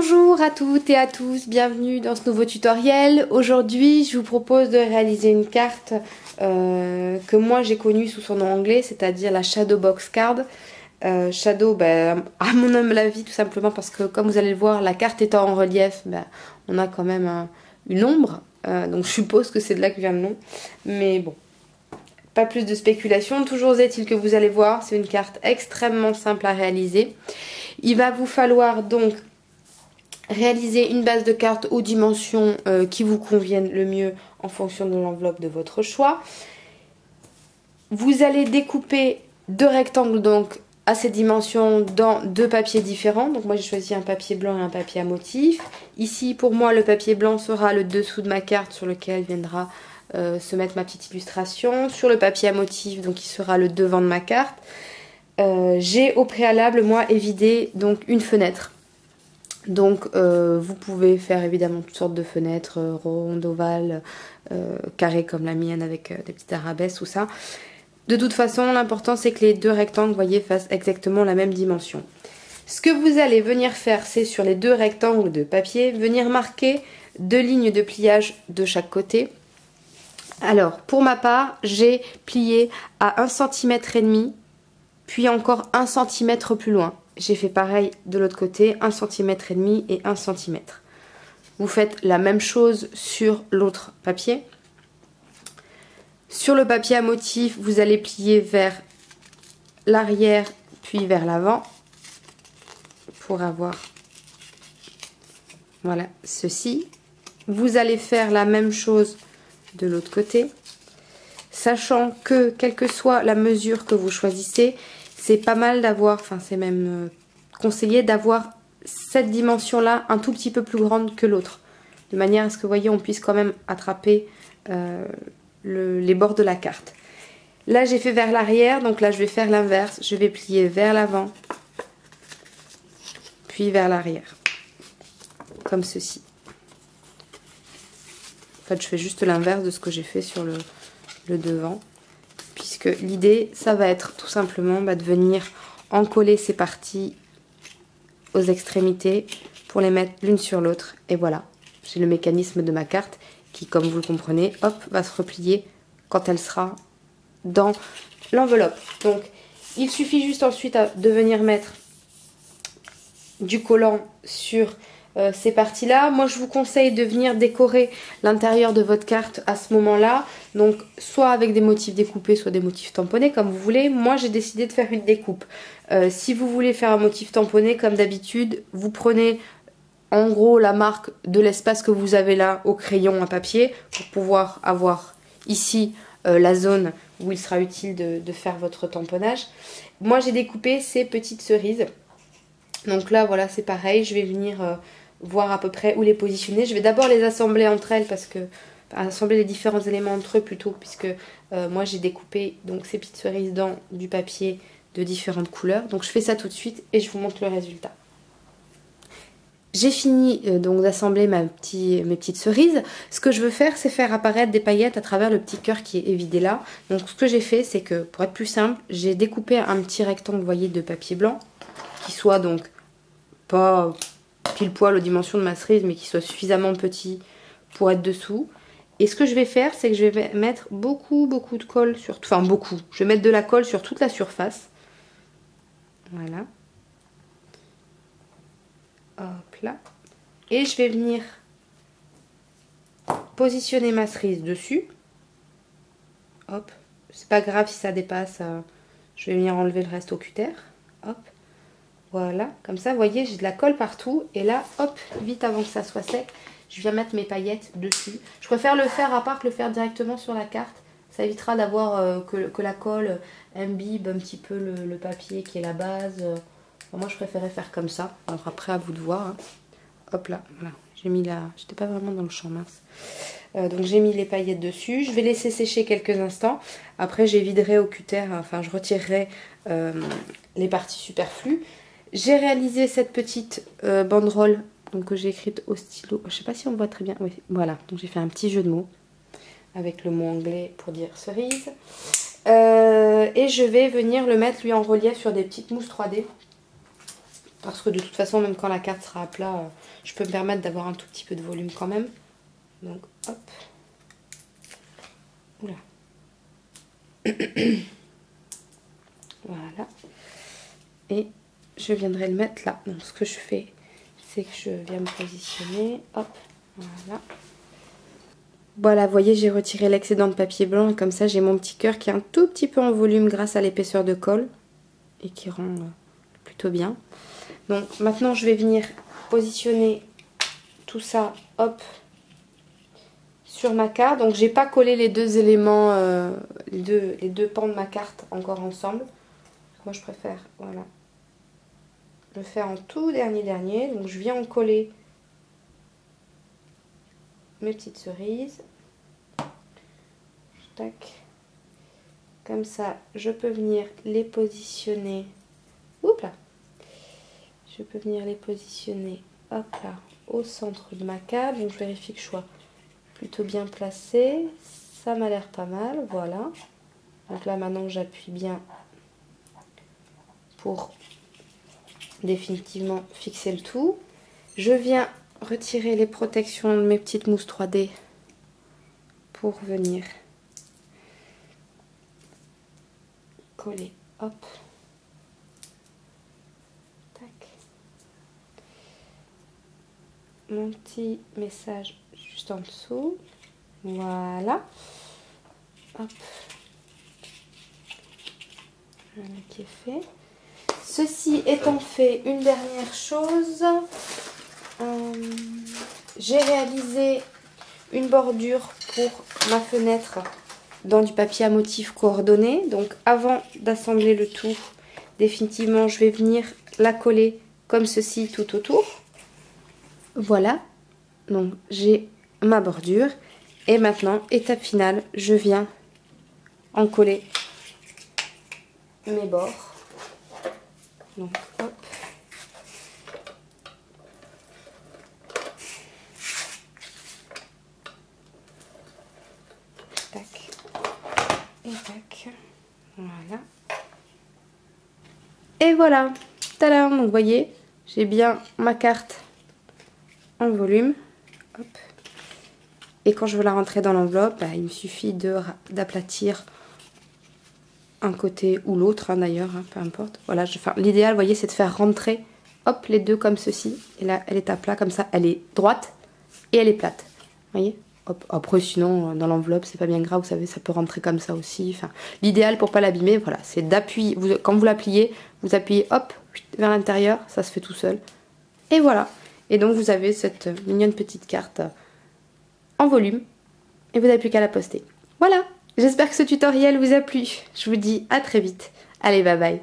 Bonjour à toutes et à tous, bienvenue dans ce nouveau tutoriel. Aujourd'hui je vous propose de réaliser une carte que moi j'ai connue sous son nom anglais, c'est-à-dire la Shadow Box Card. Shadow, à mon humble avis, tout simplement parce que comme vous allez le voir, la carte étant en relief, on a quand même une ombre, donc je suppose que c'est de là que vient le nom. Mais bon, pas plus de spéculation, toujours est-il que vous allez voir, c'est une carte extrêmement simple à réaliser. Il va vous falloir donc réaliser une base de cartes aux dimensions qui vous conviennent le mieux en fonction de l'enveloppe de votre choix. Vous allez découper deux rectangles donc à ces dimensions dans deux papiers différents. Donc moi j'ai choisi un papier blanc et un papier à motif. Ici pour moi le papier blanc sera le dessous de ma carte sur lequel viendra se mettre ma petite illustration. Sur le papier à motif donc il sera le devant de ma carte. J'ai au préalable moi évidé donc une fenêtre. Donc vous pouvez faire évidemment toutes sortes de fenêtres, rondes, ovales, carrées comme la mienne avec des petites arabesques, tout ça. De toute façon, l'important c'est que les deux rectangles, vous voyez, fassent exactement la même dimension. Ce que vous allez venir faire, c'est sur les deux rectangles de papier, venir marquer deux lignes de pliage de chaque côté. Alors, pour ma part, j'ai plié à 1,5 cm, puis encore 1 cm plus loin. J'ai fait pareil de l'autre côté, 1,5 cm et 1 cm. Vous faites la même chose sur l'autre papier. Sur le papier à motif, vous allez plier vers l'arrière puis vers l'avant pour avoir voilà ceci. Vous allez faire la même chose de l'autre côté, sachant que quelle que soit la mesure que vous choisissez, c'est pas mal d'avoir, enfin c'est même conseillé d'avoir cette dimension-là un tout petit peu plus grande que l'autre. De manière à ce que vous voyez, on puisse quand même attraper les bords de la carte. Là j'ai fait vers l'arrière, donc là je vais faire l'inverse. Je vais plier vers l'avant, puis vers l'arrière. Comme ceci. En fait je fais juste l'inverse de ce que j'ai fait sur le devant. Puisque l'idée, ça va être tout simplement de venir encoller ces parties aux extrémités pour les mettre l'une sur l'autre. Et voilà, j'ai le mécanisme de ma carte qui, comme vous le comprenez, hop, va se replier quand elle sera dans l'enveloppe. Donc, il suffit juste ensuite de venir mettre du collant sur ces parties-là. Moi, je vous conseille de venir décorer l'intérieur de votre carte à ce moment-là. Donc, soit avec des motifs découpés, soit des motifs tamponnés, comme vous voulez. Moi, j'ai décidé de faire une découpe. Si vous voulez faire un motif tamponné, comme d'habitude, vous prenez en gros la marque de l'espace que vous avez là au crayon à papier pour pouvoir avoir ici la zone où il sera utile de faire votre tamponnage. Moi, j'ai découpé ces petites cerises. Donc là, voilà, c'est pareil. Je vais venir voir à peu près où les positionner. Je vais d'abord les assembler entre elles parce que assembler les différents éléments entre eux plutôt, puisque moi j'ai découpé donc ces petites cerises dans du papier de différentes couleurs. Donc je fais ça tout de suite et je vous montre le résultat. J'ai fini donc d'assembler mes petites cerises. Ce que je veux faire, c'est faire apparaître des paillettes à travers le petit cœur qui est évidé là. Donc ce que j'ai fait, c'est que pour être plus simple, j'ai découpé un petit rectangle, vous voyez, de papier blanc qui soit donc pas pile poil aux dimensions de ma cerise, mais qui soit suffisamment petit pour être dessous. Et ce que je vais faire, c'est que je vais mettre beaucoup de colle sur, enfin beaucoup. Je vais mettre de la colle sur toute la surface. Voilà. Hop là. Et je vais venir positionner ma cerise dessus. Hop. C'est pas grave si ça dépasse. Je vais venir enlever le reste au cutter. Hop. Voilà, comme ça, vous voyez, j'ai de la colle partout. Et là, hop, vite avant que ça soit sec, je viens mettre mes paillettes dessus. Je préfère le faire à part que le faire directement sur la carte. Ça évitera d'avoir que la colle imbibe un petit peu le papier qui est la base. Enfin, moi, je préférais faire comme ça. Alors après, à vous de voir. Hein. Hop là, voilà. J'ai mis la... J'étais pas vraiment dans le champ, mince. Donc j'ai mis les paillettes dessus. Je vais laisser sécher quelques instants. Après, j'éviderai au cutter, enfin, je retirerai les parties superflues. J'ai réalisé cette petite banderole donc, que j'ai écrite au stylo. Je ne sais pas si on voit très bien. Oui, voilà, donc j'ai fait un petit jeu de mots avec le mot anglais pour dire cerise. Et je vais venir le mettre lui en relief sur des petites mousses 3D. Parce que de toute façon, même quand la carte sera à plat, je peux me permettre d'avoir un tout petit peu de volume quand même. Donc, hop. Oula. Voilà. Et je viendrai le mettre là. Donc, ce que je fais, c'est que je viens me positionner. Hop. Voilà. Voilà, vous voyez, j'ai retiré l'excédent de papier blanc. Et comme ça, j'ai mon petit cœur qui est un tout petit peu en volume grâce à l'épaisseur de colle. Et qui rend plutôt bien. Donc, maintenant, je vais venir positionner tout ça, hop, sur ma carte. Donc j'ai pas collé les deux éléments, les deux pans de ma carte encore ensemble. Moi je préfère, voilà, le faire en tout dernier. Donc je viens en coller mes petites cerises. Tac. Comme ça, je peux venir les positionner. Oups là. Je peux venir les positionner, hop là, au centre de ma carte. Donc je vérifie que je sois plutôt bien placée. Ça m'a l'air pas mal, voilà. Donc là maintenant j'appuie bien pour définitivement fixer le tout. Je viens retirer les protections de mes petites mousses 3D pour venir coller, hop. Tac. Mon petit message juste en dessous. Voilà. Hop. Voilà qui est fait. Ceci étant fait, une dernière chose. J'ai réalisé une bordure pour ma fenêtre dans du papier à motif coordonné. Donc avant d'assembler le tout, définitivement je vais venir la coller comme ceci tout autour. Voilà. Donc j'ai ma bordure. Et maintenant, étape finale, je viens en coller mes bords. Donc hop. Tac. Et tac. Voilà. Et voilà. Tadam. Donc vous voyez, j'ai bien ma carte en volume. Hop. Et quand je veux la rentrer dans l'enveloppe, bah, il me suffit d'aplatir un côté ou l'autre, hein, d'ailleurs, hein, peu importe. Voilà, l'idéal, vous voyez, c'est de faire rentrer, hop, les deux comme ceci. Et là, elle est à plat, comme ça, elle est droite et elle est plate. Vous voyez, hop. Après, sinon, dans l'enveloppe, c'est pas bien grave, vous savez, ça peut rentrer comme ça aussi. Enfin, l'idéal pour pas l'abîmer, voilà, c'est d'appuyer. Quand vous la pliez, vous appuyez, hop, vers l'intérieur, ça se fait tout seul. Et voilà. Et donc, vous avez cette mignonne petite carte en volume et vous n'avez plus qu'à la poster. Voilà, j'espère que ce tutoriel vous a plu. Je vous dis à très vite. Allez, bye bye.